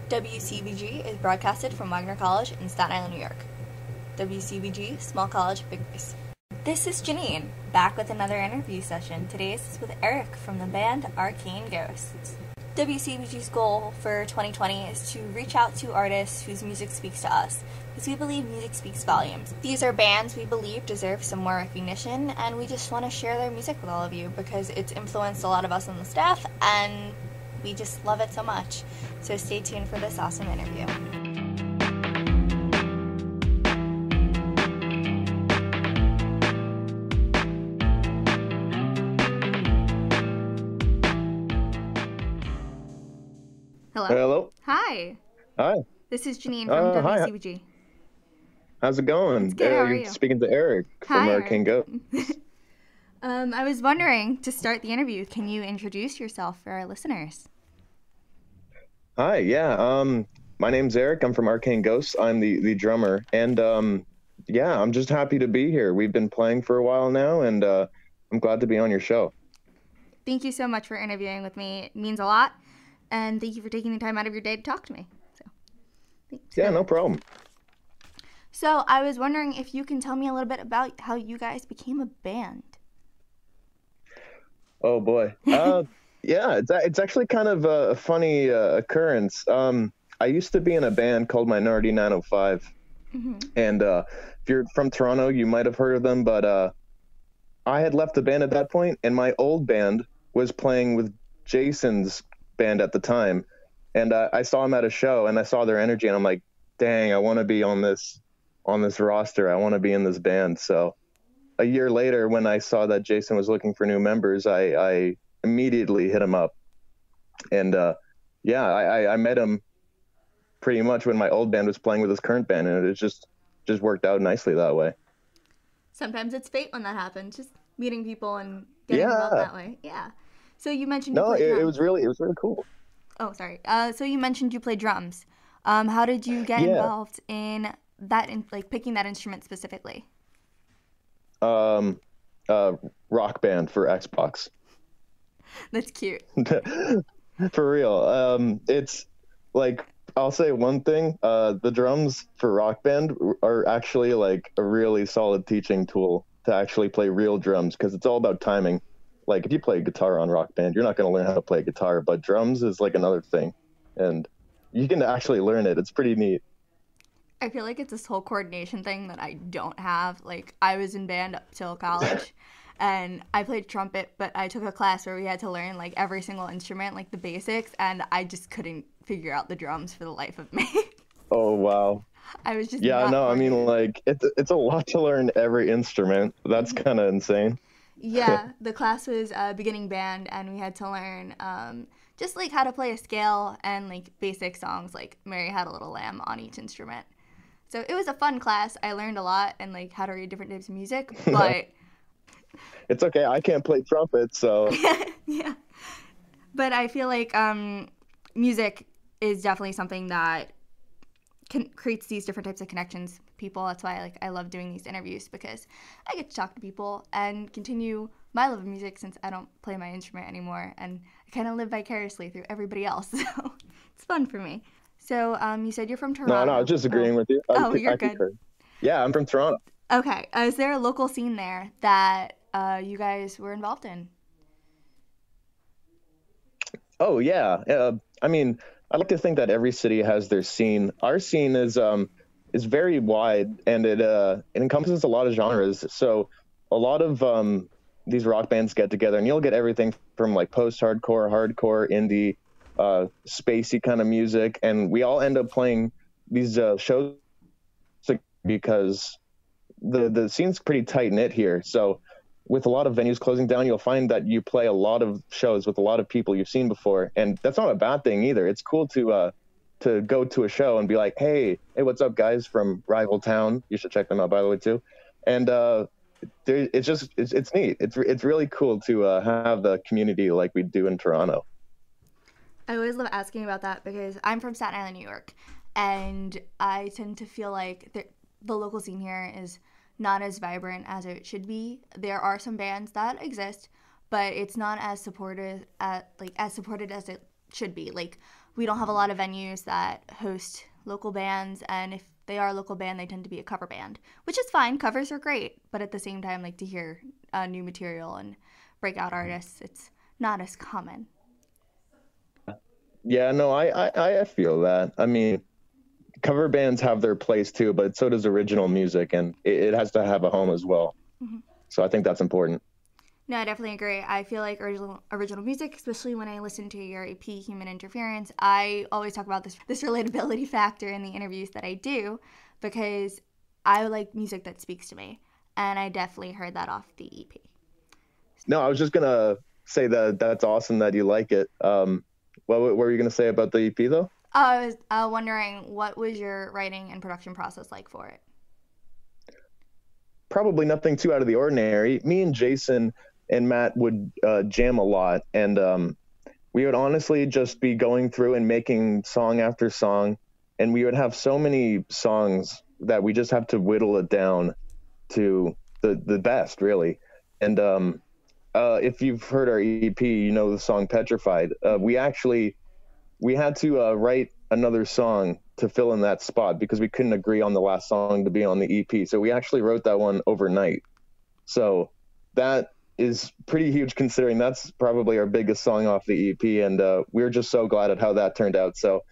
WCBG is broadcasted from Wagner College in Staten Island, New York. WCBG, small college, big voice. This is Jeanine, back with another interview session. Today is with Eric from the band Arcane Ghosts. WCBG's goal for 2020 is to reach out to artists whose music speaks to us, because we believe music speaks volumes. These are bands we believe deserve some more recognition, and we just want to share their music with all of you because it's influenced a lot of us on the staff, and we just love it so much. So stay tuned for this awesome interview. Hello. Hello. Hi. Hi. This is Jeanine from WCBG. Hi. How's it going? It's good. How are you? Speaking to Eric from Arcane Ghosts. I was wondering, to start the interview, can you introduce yourself for our listeners? Hi. Yeah. My name's Eric. I'm from Arcane Ghosts. I'm the drummer, and I'm just happy to be here. We've been playing for a while now, and I'm glad to be on your show. Thank you so much for interviewing with me. It means a lot. And thank you for taking the time out of your day to talk to me. Thanks. Yeah, no problem. So I was wondering if you can tell me a little bit about how you guys became a band. Oh boy. Yeah, it's actually kind of a funny occurrence. I used to be in a band called Minority 905, and if you're from Toronto, you might have heard of them. But I had left the band at that point, and my old band was playing with Jason's band at the time, and I saw him at a show, and I saw their energy, and I'm like, dang, I want to be on this roster. I want to be in this band. So a year later, when I saw that Jason was looking for new members, I immediately hit him up, and I met him pretty much when my old band was playing with his current band, and it just worked out nicely that way. Sometimes it's fate when that happens, just meeting people and getting involved that way. Yeah. So you mentioned you played drums. it was really cool. Oh, sorry. So you mentioned you play drums. How did you get involved in that, picking that instrument specifically? Rock Band for Xbox. That's cute. For real. It's like, I'll say one thing. The drums for Rock Band are actually like a really solid teaching tool to actually play real drums, because it's all about timing. Like, if you play guitar on Rock Band, you're not going to learn how to play guitar, but drums is like another thing, and you can actually learn it. It's pretty neat. I feel like it's this whole coordination thing that I don't have. Like, I was in band up till college, and I played trumpet, but I took a class where we had to learn, like, every single instrument, like, the basics, and I just couldn't figure out the drums for the life of me. Oh, wow. I was just I mean, like, it's a lot to learn every instrument. That's kind of insane. Yeah, the class was beginning band, and we had to learn just like how to play a scale and like basic songs like Mary Had a Little Lamb on each instrument. So it was a fun class. I learned a lot, and like how to read different types of music, but it's okay. I can't play trumpet, so yeah. But I feel like music is definitely something that creates these different types of connections with people. That's why I love doing these interviews, because I get to talk to people and continue my love of music, since I don't play my instrument anymore, and I kind of live vicariously through everybody else. So it's fun for me. So you said you're from Toronto. No, I was just agreeing with you. You're good. Yeah, I'm from Toronto. Okay. Is there a local scene there that you guys were involved in? Oh, yeah. I mean, I like to think that every city has their scene. Our scene is very wide, and it encompasses a lot of genres. So a lot of these rock bands get together, and you'll get everything from like post-hardcore, hardcore, indie, spacey kind of music, and we all end up playing these shows because the scene's pretty tight-knit here. So with a lot of venues closing down, you'll find that you play a lot of shows with a lot of people you've seen before, and that's not a bad thing either. It's cool to go to a show and be like, hey, what's up, guys from rival town? You should check them out, by the way, too. And it's neat. It's really cool to have the community like we do in Toronto. I always love asking about that, because I'm from Staten Island, New York, and I tend to feel like the local scene here is not as vibrant as it should be. There are some bands that exist, but it's not as supported as it should be. Like, we don't have a lot of venues that host local bands, and if they are a local band, they tend to be a cover band, which is fine. Covers are great, but at the same time, like, to hear new material and breakout artists, it's not as common. Yeah, no, I feel that. I mean, cover bands have their place too, but so does original music, and it has to have a home as well. Mm-hmm. So I think that's important. No, I definitely agree. I feel like original music, especially when I listen to your EP, Human Interference, I always talk about this relatability factor in the interviews that I do, because I like music that speaks to me, and I definitely heard that off the EP. No, I was just going to say that that's awesome that you like it. What were you going to say about the EP, though? I was wondering, what was your writing and production process like for it? Probably nothing too out of the ordinary. Me and Jason and Matt would jam a lot, and we would honestly just be going through and making song after song, and we would have so many songs that we just have to whittle it down to the best, really. And if you've heard our EP, you know the song Petrified. We had to write another song to fill in that spot because we couldn't agree on the last song to be on the EP. So we actually wrote that one overnight. So that is pretty huge, considering that's probably our biggest song off the EP. And we're just so glad at how that turned out. So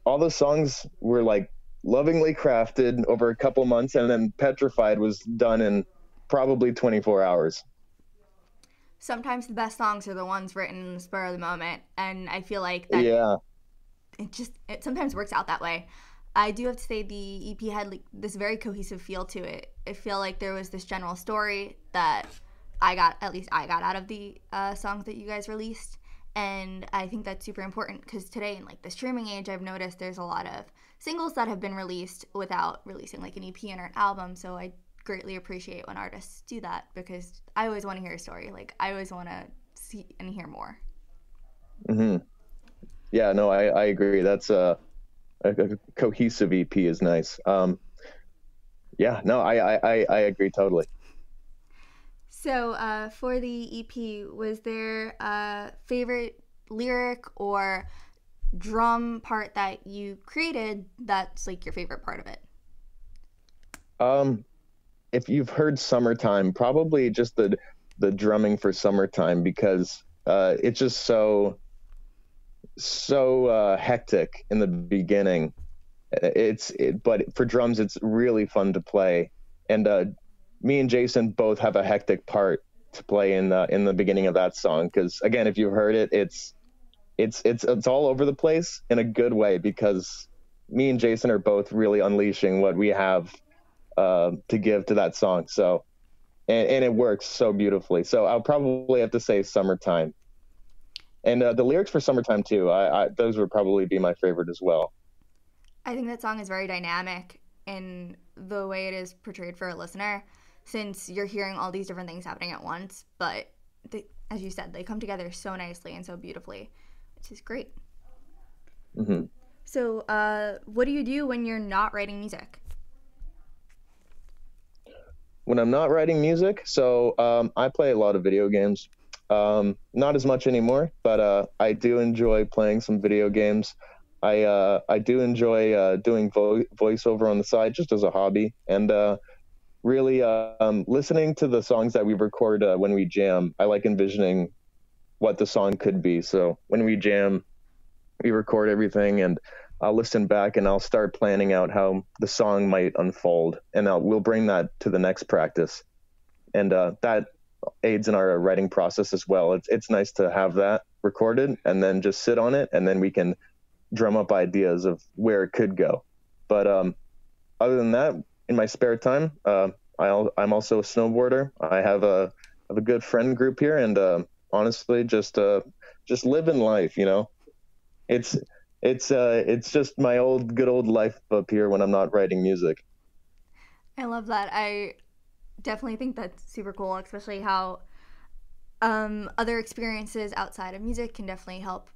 all the songs were like lovingly crafted over a couple months, and then Petrified was done in probably 24 hours. Sometimes the best songs are the ones written in the spur of the moment, and I feel like that it sometimes works out that way. I do have to say the EP had like this very cohesive feel to it. I feel like there was this general story that I got out of the songs that you guys released, and I think that's super important because today in like the streaming age, I've noticed there's a lot of singles that have been released without releasing like an EP or an album. So I greatly appreciate when artists do that, because I always want to hear a story. Like, I always want to see and hear more. Mm-hmm. Yeah, no, I agree. That's a cohesive EP is nice. Yeah, no, I agree totally. So for the EP, was there a favorite lyric or drum part that you created that's like your favorite part of it? If you've heard Summertime, probably just the drumming for Summertime, because it's just so hectic in the beginning. But for drums, it's really fun to play. And me and Jason both have a hectic part to play in the beginning of that song, because again, if you've heard it, it's all over the place in a good way, because me and Jason are both really unleashing what we have to give to that song. So, and it works so beautifully. So I'll probably have to say Summertime. And the lyrics for Summertime too, those would probably be my favorite as well. I think that song is very dynamic in the way it is portrayed for a listener, since you're hearing all these different things happening at once. But as you said, they come together so nicely and so beautifully, which is great. Mm-hmm. So what do you do when you're not writing music? When I'm not writing music, so I play a lot of video games. Not as much anymore, but I do enjoy playing some video games. I do enjoy doing voiceover on the side just as a hobby, and really listening to the songs that we record when we jam. I like envisioning what the song could be. So when we jam, we record everything, and I'll listen back and I'll start planning out how the song might unfold, and we'll bring that to the next practice, and that aids in our writing process as well. It's nice to have that recorded and then just sit on it, and then we can drum up ideas of where it could go. But other than that, in my spare time, I'm also a snowboarder. I have a good friend group here, and honestly, just living life. You know, it's just my good old life up here when I'm not writing music. I love that. I definitely think that's super cool, especially how other experiences outside of music can definitely help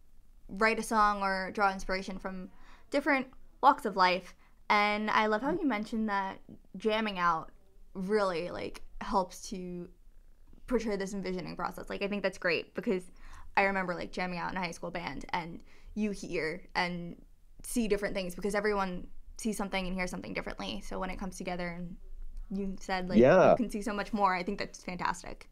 write a song or draw inspiration from different walks of life. And I love how you mentioned that jamming out really like helps to portray this envisioning process. Like, I think that's great, because I remember like jamming out in a high school band, and you hear and see different things, because everyone sees something and hears something differently. So when it comes together and you said like you can see so much more, I think that's fantastic.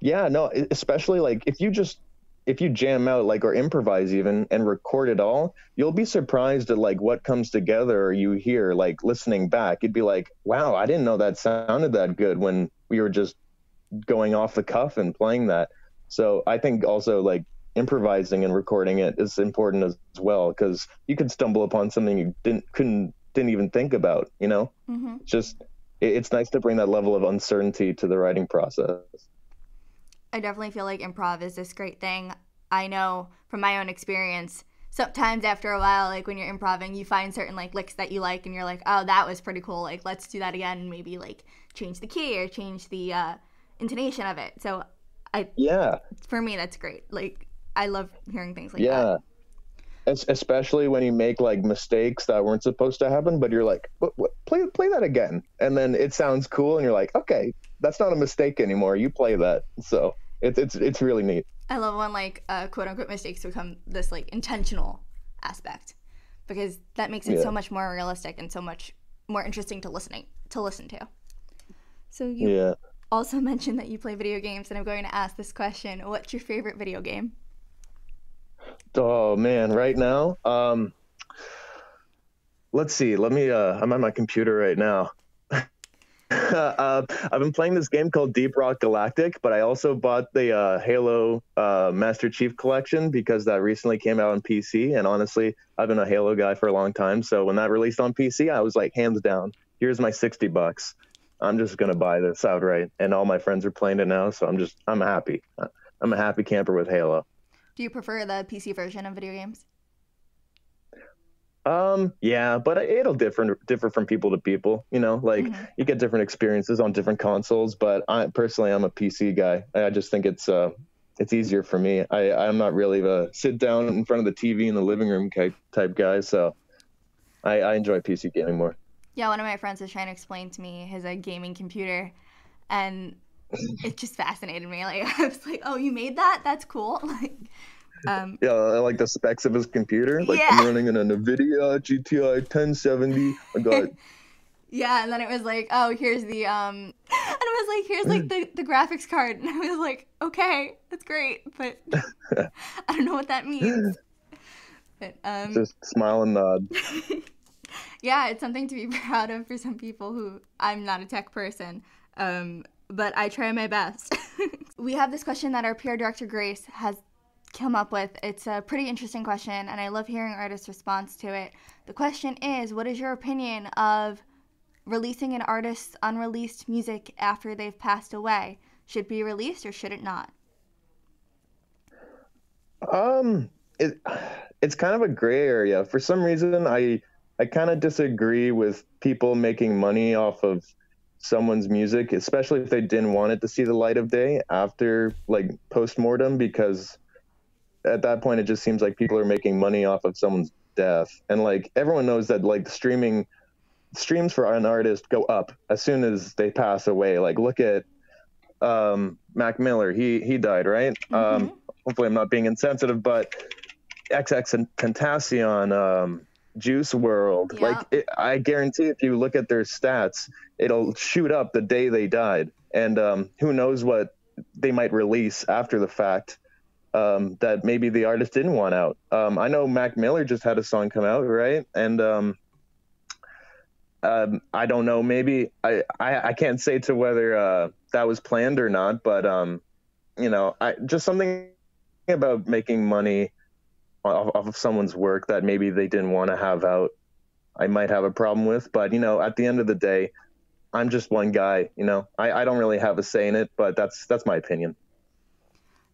Yeah, no, especially like if you jam out like or improvise even and record it all, you'll be surprised at like what comes together or you hear like listening back. You'd be like, wow, I didn't know that sounded that good when we were just going off the cuff and playing that. So I think also like improvising and recording it is important as well, because you could stumble upon something you didn't even think about, you know. Just it's nice to bring that level of uncertainty to the writing process. I definitely feel like improv is this great thing. I know from my own experience, sometimes after a while, like when you're improving, you find certain like licks that you like and you're like, oh, that was pretty cool, like let's do that again, and maybe like change the key or change the intonation of it. So for me that's great. Like I love hearing things like that. Especially when you make like mistakes that weren't supposed to happen, but you're like, play that again, and then it sounds cool, and you're like, okay, that's not a mistake anymore. You play that, so it's really neat. I love when like quote unquote mistakes become this like intentional aspect, because that makes it so much more realistic and so much more interesting to listen to. So you also mentioned that you play video games, and I'm going to ask this question: what's your favorite video game? Oh man, right now, let's see. Let me. I'm on my computer right now. I've been playing this game called Deep Rock Galactic, but I also bought the Halo Master Chief Collection because that recently came out on PC. And honestly, I've been a Halo guy for a long time. So when that released on PC, I was like, hands down, here's my $60. I'm just gonna buy this outright. And all my friends are playing it now, so I'm happy. I'm a happy camper with Halo. Do you prefer the PC version of video games? Yeah, but it'll differ from people to people, you know, like you get different experiences on different consoles, but I'm a PC guy. I just think it's easier for me. I'm not really a sit down in front of the TV in the living room type guy, so I enjoy PC gaming more. Yeah, one of my friends was trying to explain to me his gaming computer, and it just fascinated me. Like I was like, "Oh, you made that? That's cool." Like, yeah, I like the specs of his computer. Like I'm running in a NVIDIA GTI 1070. I got. Yeah, and then it was like, "Oh, here's the and it was like, here's like the graphics card," and I was like, "Okay, that's great, but I don't know what that means." But just smile and nod. Yeah, it's something to be proud of for some people who I'm not a tech person. But I try my best. We have this question that our PR director, Grace, has come up with. It's a pretty interesting question, and I love hearing artists' response to it. The question is, what is your opinion of releasing an artist's unreleased music after they've passed away? Should it be released or should it not? It's kind of a gray area. For some reason, I kind of disagree with people making money off of someone's music, especially if they didn't want it to see the light of day after like post-mortem, because at that point it just seems like people are making money off of someone's death. And like everyone knows that like streams for an artist go up as soon as they pass away. Like look at Mac Miller, he died, right? Hopefully I'm not being insensitive, but XX Tentacion, Juice World, I guarantee if you look at their stats, it'll shoot up the day they died. And who knows what they might release after the fact that maybe the artist didn't want out. I know Mac Miller just had a song come out, right? And I don't know, maybe I can't say to whether that was planned or not, but you know, just something about making money off of someone's work that maybe they didn't want to have out, I might have a problem with. But you know, at the end of the day, I'm just one guy, you know. I don't really have a say in it, but that's my opinion.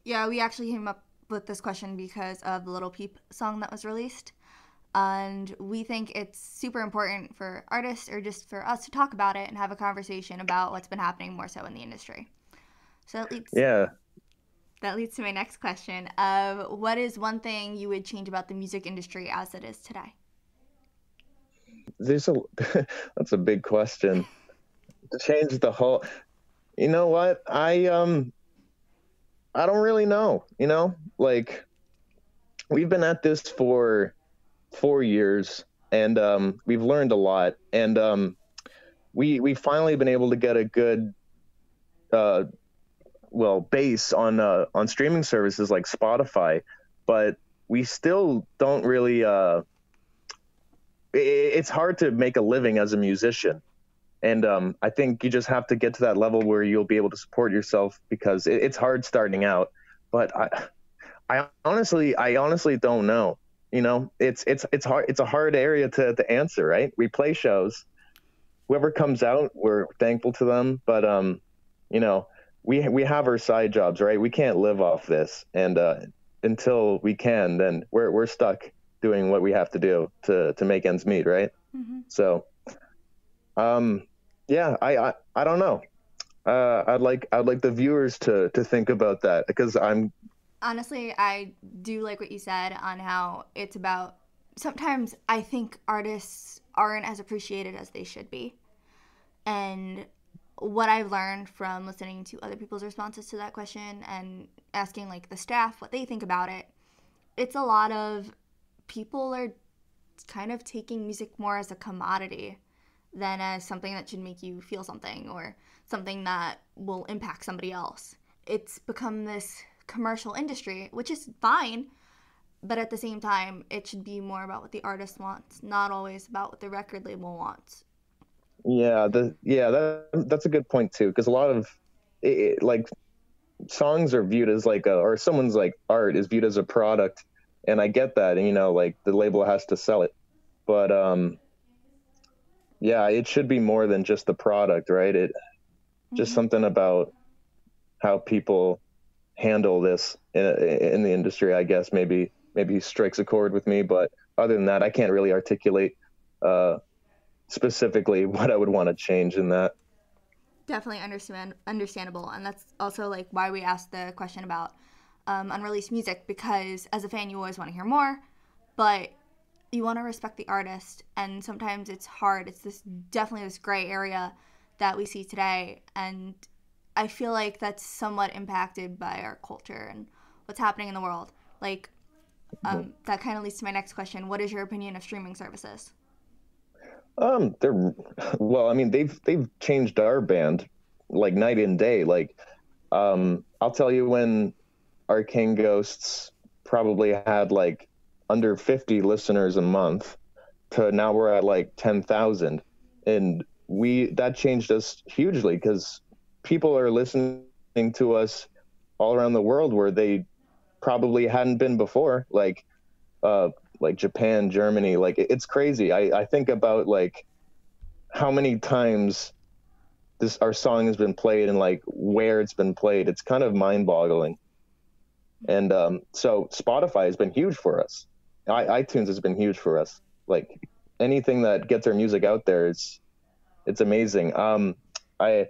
Yeah, we actually came up with this question because of the Little Peep song that was released, and we think it's super important for artists or just for us to talk about it and have a conversation about what's been happening more so in the industry. So that leads to my next question of what is one thing you would change about the music industry as it is today? That's a big question. To change the whole, you know what? I don't really know, you know, like we've been at this for 4 years, and we've learned a lot, and we finally been able to get a good uh, base on streaming services like Spotify, but we still don't really. It's hard to make a living as a musician, and I think you just have to get to that level where you'll be able to support yourself, because it's hard starting out. But I honestly don't know. You know, it's hard. It's a hard area to answer, right? We play shows. Whoever comes out, we're thankful to them. But you know, we have our side jobs, right? We can't live off this, and until we can, then we're stuck doing what we have to do to make ends meet, right? Mm-hmm. So, yeah, I don't know. I'd like the viewers to think about that, because I'm Honestly, I do like what you said on how it's about. Sometimes I think artists aren't as appreciated as they should be. And what I've learned from listening to other people's responses to that question and asking like the staff what they think about it, it's a lot of people are kind of taking music more as a commodity than as something that should make you feel something or something that will impact somebody else. It's become this commercial industry, which is fine, but at the same time, it should be more about what the artist wants, not always about what the record label wants. that's a good point too, because a lot of like songs are viewed as like or someone's like art is viewed as a product, and I get that, and like the label has to sell it, but yeah, it should be more than just the product, right? It just Mm-hmm. something about how people handle this in the industry, I guess, maybe strikes a chord with me. But other than that, I can't really articulate uh, specifically what I would want to change in that. Definitely understandable, and that's also like why we asked the question about unreleased music, because as a fan, you always want to hear more, but you want to respect the artist, and sometimes it's hard. It's definitely this gray area that we see today, and I feel like that's somewhat impacted by our culture and what's happening in the world. Like, that kind of leads to my next question. What is your opinion of streaming services? They're well, I mean, they've changed our band like night and day. Like, I'll tell you, when Arcane Ghosts probably had like under 50 listeners a month, to now we're at like 10,000, and we that changed us hugely, because people are listening to us all around the world where they probably hadn't been before, uh like Japan, Germany. Like, it's crazy. I think about like how many times this our song has been played, and like where it's been played. It's kind of mind-boggling. And so Spotify has been huge for us. iTunes has been huge for us. Like, anything that gets our music out there, it's amazing. I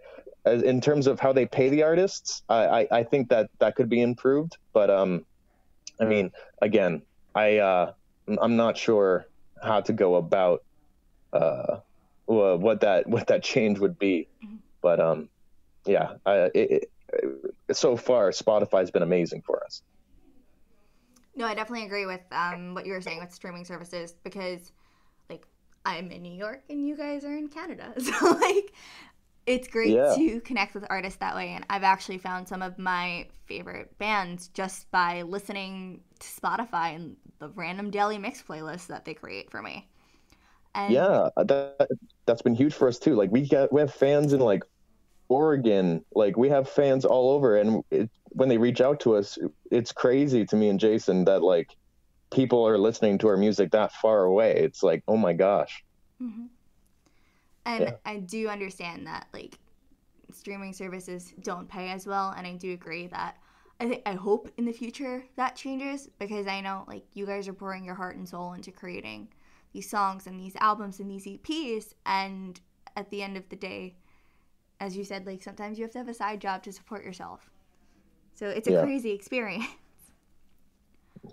in terms of how they pay the artists, I think that could be improved. But I mean, again, I'm not sure how to go about what that change would be. But yeah, so far Spotify's been amazing for us. No, I definitely agree with what you were saying with streaming services, because, like, I'm in New York and you guys are in Canada. So, like, it's great Yeah. to connect with artists that way. And I've actually found some of my favorite bands just by listening to Spotify and the random daily mix playlists that they create for me. And Yeah, that's been huge for us too. Like, we have fans in like Oregon. Like, we have fans all over, and when they reach out to us, it's crazy to me and Jason that like people are listening to our music that far away. It's like, oh my gosh. Mhm. and Yeah. I do understand that, like, streaming services don't pay as well, and I do agree that I hope in the future that changes, because I know, like, you guys are pouring your heart and soul into creating these songs and these albums and these EPs, and at the end of the day, as you said, like, sometimes you have to have a side job to support yourself. So it's a Yeah. crazy experience.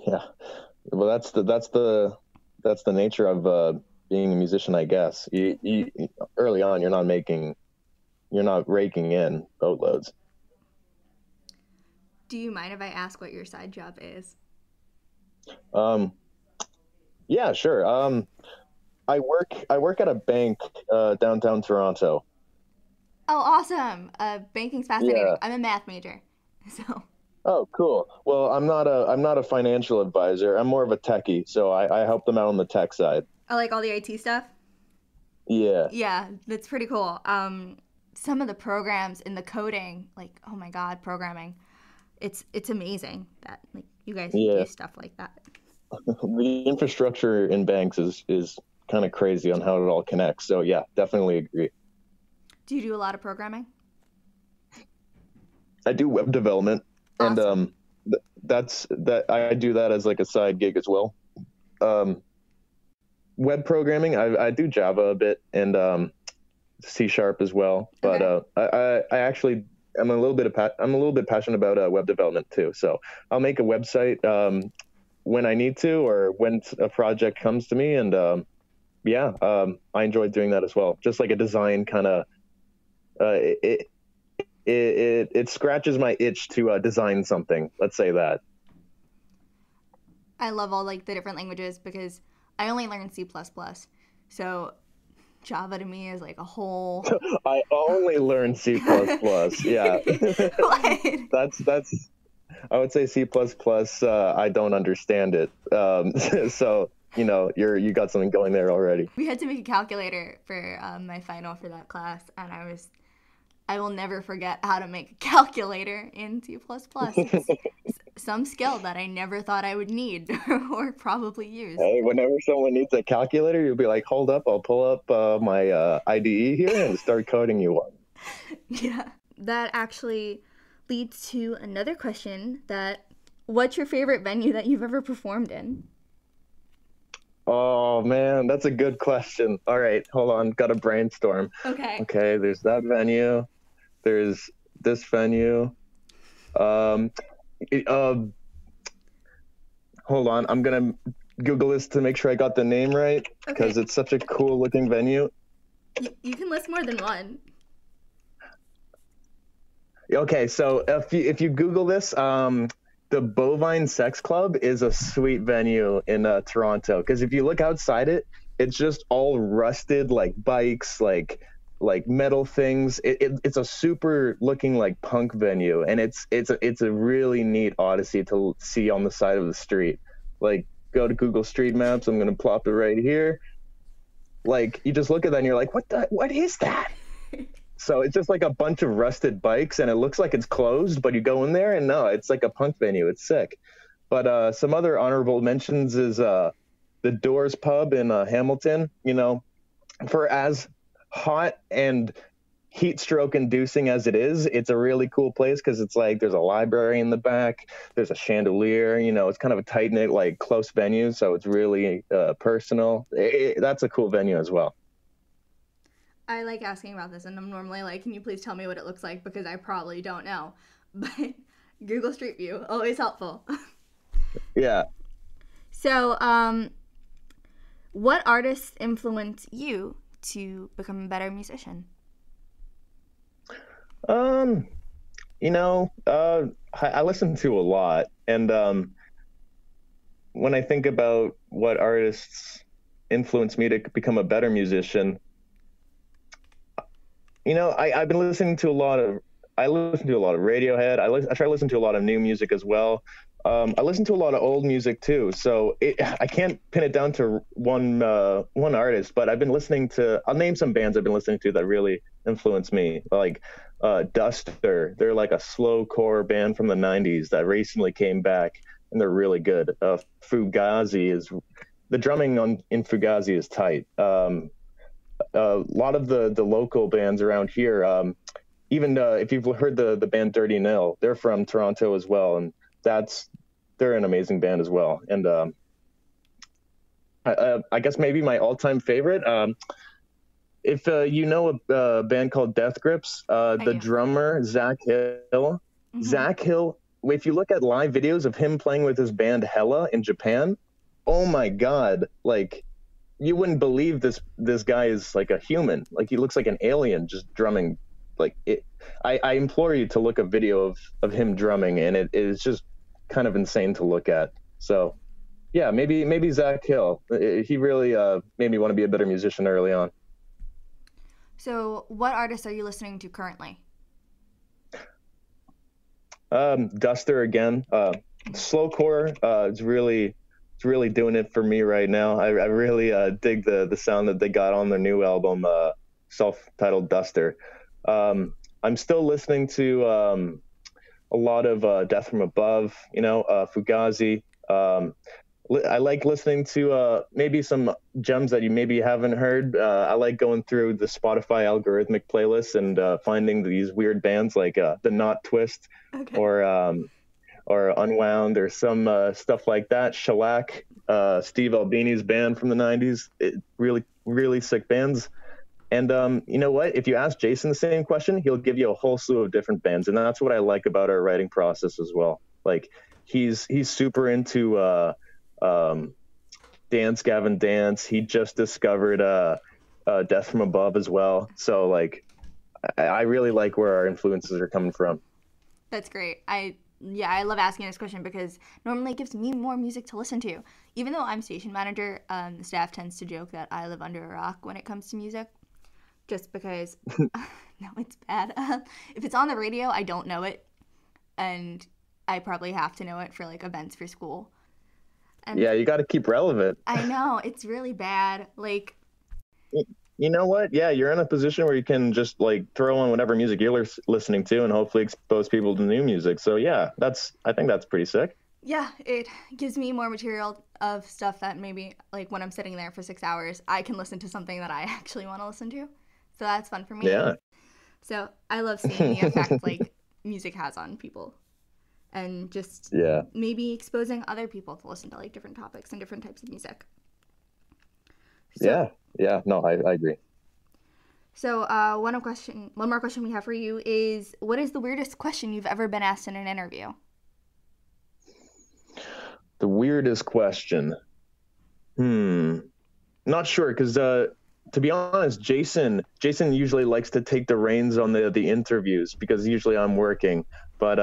Yeah. Well, that's the nature of being a musician, I guess. You early on, you're not raking in boatloads. Do you mind if I ask what your side job is? Um, yeah, sure. I work at a bank downtown Toronto. Oh, awesome. Banking's fascinating. Yeah. I'm a math major. So, Oh, cool. Well, I'm not a financial advisor. I'm more of a techie, so I help them out on the tech side. I like all the IT stuff. Yeah. Yeah, that's pretty cool. Some of the programs in the coding, like, oh my God, programming. It's amazing that like you guys do Yeah. stuff like that. The infrastructure in banks is kind of crazy on how it all connects. So yeah, definitely agree. Do you do a lot of programming? I do web development, and Awesome. that's that I do that as like a side gig as well. Um, Web programming, I do Java a bit, and C sharp as well. But Okay. I actually I'm a little bit passionate about web development too. So I'll make a website when I need to, or when a project comes to me, and yeah, I enjoy doing that as well. Just like a design kind of it, it scratches my itch to design something. Let's say that. I love all like the different languages because I only learned C++. So Java to me is like a whole I only learned C++. plus plus. Yeah, what? that's I would say C++. I don't understand it. So you got something going there already. We had to make a calculator for my final for that class, and I will never forget how to make a calculator in C++. It's some skill that I never thought I would need or probably use. Hey, whenever someone needs a calculator, you'll be like, "Hold up, I'll pull up my IDE here and start coding you one." Yeah. That actually leads to another question that what's your favorite venue that you've ever performed in? Oh man, that's a good question. All right, hold on, got to brainstorm. Okay. Okay, there's that venue. There's this venue. Um, it, Hold on, I'm gonna Google this to make sure I got the name right Okay. because it's such a cool looking venue. You can list more than one. Okay, so if you Google this, the Bovine Sex Club is a sweet venue in Toronto. Because if you look outside it, it's just all rusted, like bikes, like metal things. It's a super looking like punk venue, and it's a really neat odyssey to see on the side of the street. Like, go to Google Street Maps. I'm gonna plop it right here. Like, you just look at that and you're like, what is that? So it's just like a bunch of rusted bikes, and it looks like it's closed, but you go in there and no, it's like a punk venue. It's sick. But some other honorable mentions is the Doors Pub in Hamilton. For as hot and heat stroke inducing as it is, it's a really cool place because it's like there's a library in the back, there's a chandelier. It's kind of a tight knit, like close venue, so it's really personal. That's a cool venue as well. I like asking about this, and I'm normally like, can you please tell me what it looks like because I probably don't know. But Google Street View, always helpful. Yeah. So, what artists influence you to become a better musician? Um, I listen to a lot, and when I think about what artists influence me to become a better musician, I've been listening to a lot of. I listen to a lot of Radiohead. I try to listen to a lot of new music as well. I listen to a lot of old music too, so I can't pin it down to one artist. But I've been listening to. I'll name some bands I've been listening to that really influenced me, like Duster. They're like a slowcore band from the '90s that recently came back, and they're really good. Fugazi is the drumming in Fugazi is tight. A lot of the local bands around here, even if you've heard the band Dirty Nil, they're from Toronto as well, and they're an amazing band as well. And I guess maybe my all-time favorite, if you know a band called Death Grips, I the do. drummer Zach Hill. Mm-hmm. Zach Hill, if you look at live videos of him playing with his band Hella in Japan, oh my God, like you wouldn't believe this guy is like a human. Like, he looks like an alien just drumming. Like, I implore you to look a video of him drumming, and it is just kind of insane to look at. So Yeah, maybe Zach Hill. He really made me want to be a better musician early on. So, what artists are you listening to currently? Duster again. Slowcore. It's really doing it for me right now. I really dig the sound that they got on their new album, self-titled Duster. I'm still listening to a lot of Death from Above. Fugazi. I like listening to maybe some gems that you maybe haven't heard. I like going through the Spotify algorithmic playlists and finding these weird bands like the Knot Twist, okay, or Unwound, or some stuff like that. Shellac, Steve Albini's band from the 90s. Really, really sick bands. And you know what? If you ask Jason the same question, he'll give you a whole slew of different bands. And that's what I like about our writing process as well. Like, he's super into Dance Gavin Dance. He just discovered Death from Above as well. So like, I really like where our influences are coming from. That's great. I love asking this question because normally it gives me more music to listen to. Even though I'm station manager, the staff tends to joke that I live under a rock when it comes to music, just because no, it's bad. If it's on the radio, I don't know it, and I probably have to know it for like events for school. And yeah, you got to keep relevant. I know, it's really bad. Like, you know what? Yeah, you're in a position where you can just like throw on whatever music you're listening to and hopefully expose people to new music. So yeah, I think that's pretty sick. Yeah, it gives me more material of stuff that maybe like when I'm sitting there for 6 hours, I can listen to something that I actually want to listen to. So that's fun for me. Yeah. So I love seeing the effect like music has on people. And just maybe exposing other people to listen to like different topics and different types of music. So, yeah, no, I agree. So one more question we have for you is, what is the weirdest question you've ever been asked in an interview? The weirdest question? Not sure, because to be honest, Jason usually likes to take the reins on the interviews because usually I'm working. But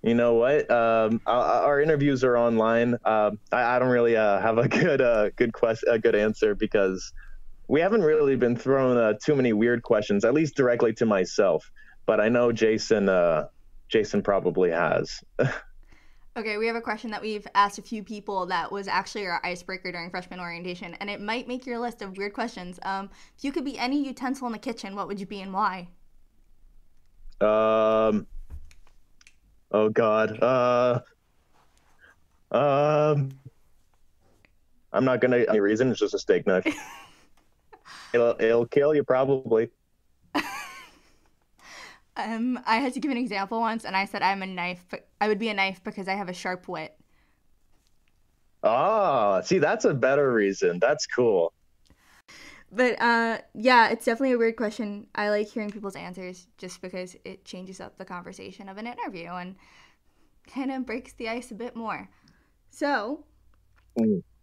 you know what? Our interviews are online. I don't really have a good answer because we haven't really been thrown too many weird questions, at least directly to myself. But I know Jason probably has. Okay, we have a question that we've asked a few people that was actually our icebreaker during freshman orientation, and it might make your list of weird questions. If you could be any utensil in the kitchen, what would you be and why? Oh God. I'm not gonna any reason. It's just a steak knife. It'll kill you probably. I had to give an example once, and I said I'm a knife, but I would be a knife because I have a sharp wit. Oh, see, that's a better reason. That's cool. But yeah, it's definitely a weird question. I like hearing people's answers just because it changes up the conversation of an interview and kind of breaks the ice a bit more. So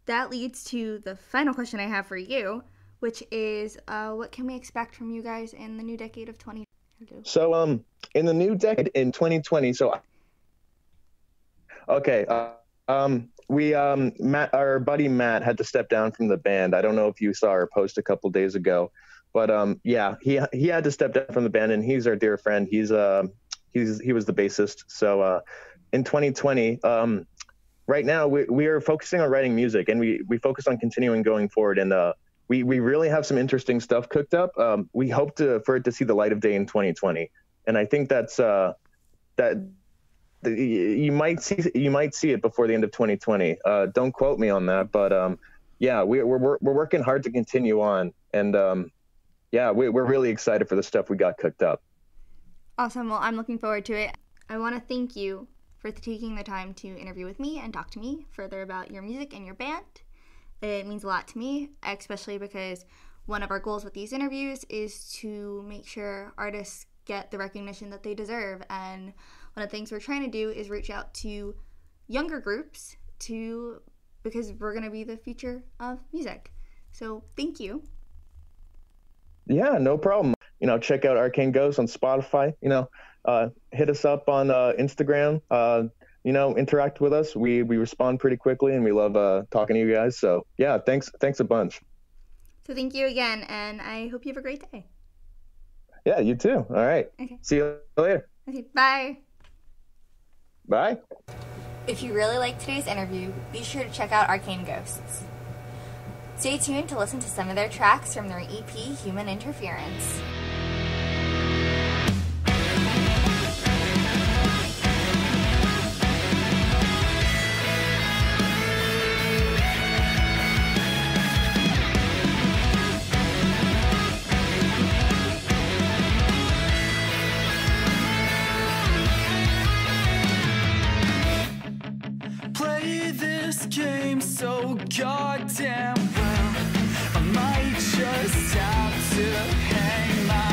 that leads to the final question I have for you, which is what can we expect from you guys in the new decade of 2020? So in the new decade in 2020, so okay, we Matt, our buddy Matt, had to step down from the band. I don't know if you saw our post a couple days ago, but yeah, he had to step down from the band, and he's our dear friend. He was the bassist. So in 2020, right now we are focusing on writing music, and we focus on continuing going forward, and we really have some interesting stuff cooked up. We hope for it to see the light of day in 2020, and I think that's you might see it before the end of 2020. Don't quote me on that, but yeah, we're working hard to continue on, and yeah, we're really excited for the stuff we got cooked up. Awesome. Well, I'm looking forward to it. I want to thank you for taking the time to interview with me and talk to me further about your music and your band. It means a lot to me, especially because one of our goals with these interviews is to make sure artists get the recognition that they deserve. And one of the things we're trying to do is reach out to younger groups because we're going to be the future of music. So thank you. Yeah, no problem. Check out Arcane Ghosts on Spotify. Hit us up on Instagram. interact with us. We respond pretty quickly, and we love talking to you guys. So yeah, thanks a bunch. So thank you again, and I hope you have a great day. Yeah, you too. All right. Okay. See you later. Okay, bye. Bye. If you really liked today's interview, be sure to check out Arcane Ghosts. Stay tuned to listen to some of their tracks from their EP, Human Interference. Game so goddamn well, I might just have to hang my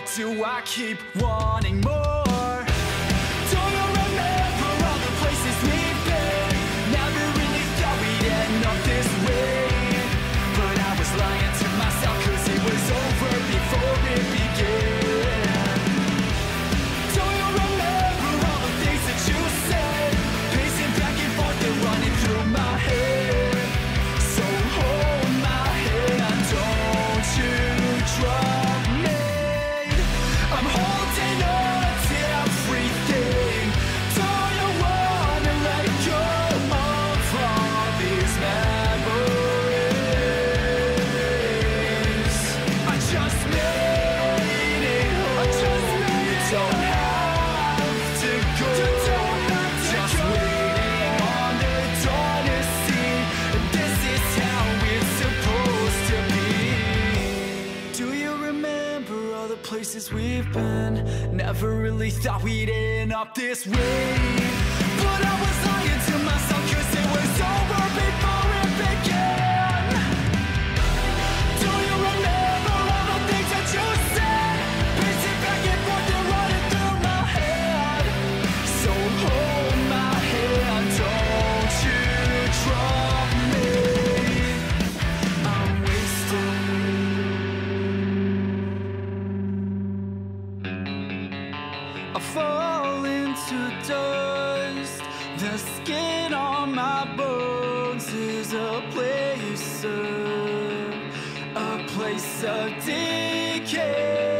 But do I keep wanting more? Do you remember all the places we've been? Never really thought we'd end up this way. But I was lying to myself, cause it was over before it began. Do you remember all the things that you said? Pacing back and forth and running through my head. So hold my hand, don't you drop me. I'm holding on to everything. Do you wanna let go of all these memories? I just made it home. You don't have to go. Just waiting on the door to see this is how it's supposed to be. Do you remember all the places we've been? Never really thought we'd end up this way. But I was lying to myself, cause it was over before it began. Do you remember all the things that you said? Pacing back and forth and running through my head. So hold my hand, don't you drop me. I'm wasting. I fall into dust. The skin on my bones is a place of decay.